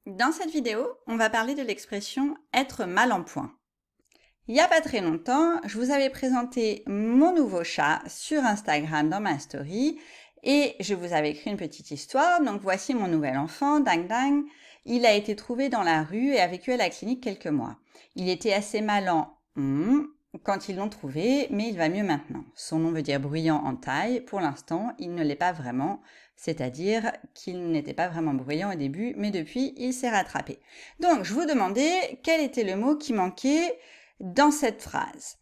Dans cette vidéo, on va parler de l'expression « être mal en point ». Il n'y a pas très longtemps, je vous avais présenté mon nouveau chat sur Instagram dans ma story et je vous avais écrit une petite histoire. Donc voici mon nouvel enfant, Dang Dang. Il a été trouvé dans la rue et a vécu à la clinique quelques mois. Il était assez malin quand ils l'ont trouvé, mais il va mieux maintenant. Son nom veut dire bruyant en thaï. Pour l'instant, il ne l'est pas vraiment, c'est-à-dire qu'il n'était pas vraiment bruyant au début, mais depuis, il s'est rattrapé. Donc, je vous demandais quel était le mot qui manquait dans cette phrase.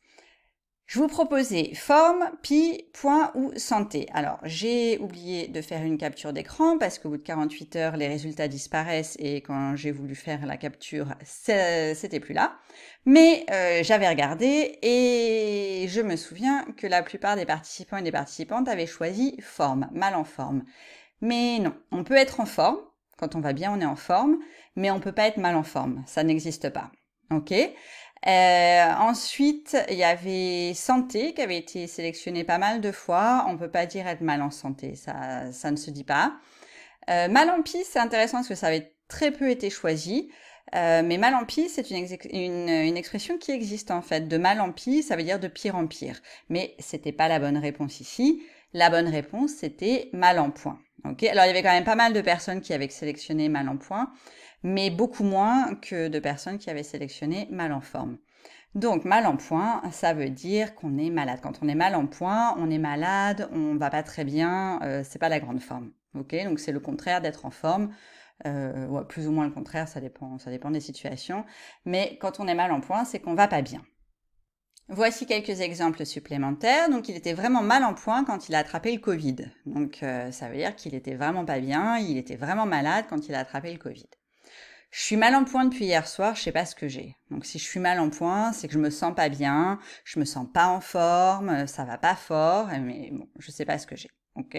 Je vous proposais forme, pi, point ou santé. Alors, j'ai oublié de faire une capture d'écran parce qu'au bout de 48 heures, les résultats disparaissent et quand j'ai voulu faire la capture, c'était plus là. Mais j'avais regardé et je me souviens que la plupart des participants et des participantes avaient choisi forme, mal en forme. Mais non, on peut être en forme. Quand on va bien, on est en forme, mais on peut pas être mal en forme. Ça n'existe pas. Ok. Ensuite, il y avait santé qui avait été sélectionné pas mal de fois. On peut pas dire être mal en santé, ça ne se dit pas. Mal en pis, c'est intéressant parce que ça avait très peu été choisi. Mais mal en pis, c'est une expression qui existe en fait. De mal en pis, ça veut dire de pire en pire. Mais c'était pas la bonne réponse ici. La bonne réponse, c'était mal en point. Okay. Alors, il y avait quand même pas mal de personnes qui avaient sélectionné mal en point, mais beaucoup moins que de personnes qui avaient sélectionné mal en forme. Donc, mal en point, ça veut dire qu'on est malade. Quand on est mal en point, on est malade, on va pas très bien, c'est pas la grande forme. Ok, donc c'est le contraire d'être en forme, ou plus ou moins le contraire, ça dépend des situations. Mais quand on est mal en point, c'est qu'on va pas bien. Voici quelques exemples supplémentaires. Donc, il était vraiment mal en point quand il a attrapé le Covid. Donc, ça veut dire qu'il était vraiment pas bien, il était vraiment malade quand il a attrapé le Covid. Je suis mal en point depuis hier soir, je sais pas ce que j'ai. Donc, si je suis mal en point, c'est que je me sens pas bien, je me sens pas en forme, ça va pas fort, mais bon, je sais pas ce que j'ai. Ok.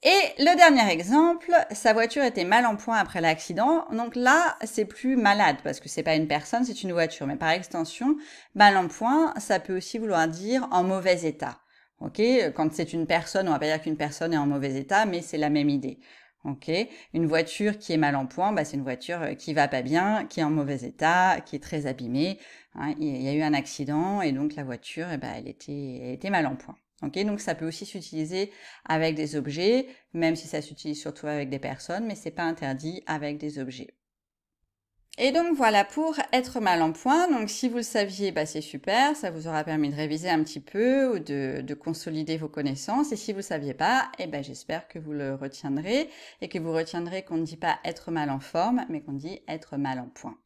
Et le dernier exemple, sa voiture était mal en point après l'accident. Donc là, c'est plus malade parce que c'est pas une personne, c'est une voiture. Mais par extension, mal en point, ça peut aussi vouloir dire en mauvais état. Ok, quand c'est une personne, on va pas dire qu'une personne est en mauvais état, mais c'est la même idée. Ok, une voiture qui est mal en point, bah, c'est une voiture qui va pas bien, qui est en mauvais état, qui est très abîmée. Hein, il y a eu un accident et donc la voiture, eh ben, elle était mal en point. Okay, donc ça peut aussi s'utiliser avec des objets, même si ça s'utilise surtout avec des personnes, mais c'est pas interdit avec des objets. Et donc voilà pour être mal en point. Donc si vous le saviez, bah c'est super, ça vous aura permis de réviser un petit peu ou de consolider vos connaissances. Et si vous le saviez pas, eh ben j'espère que vous le retiendrez et que vous retiendrez qu'on ne dit pas être mal en forme, mais qu'on dit être mal en point.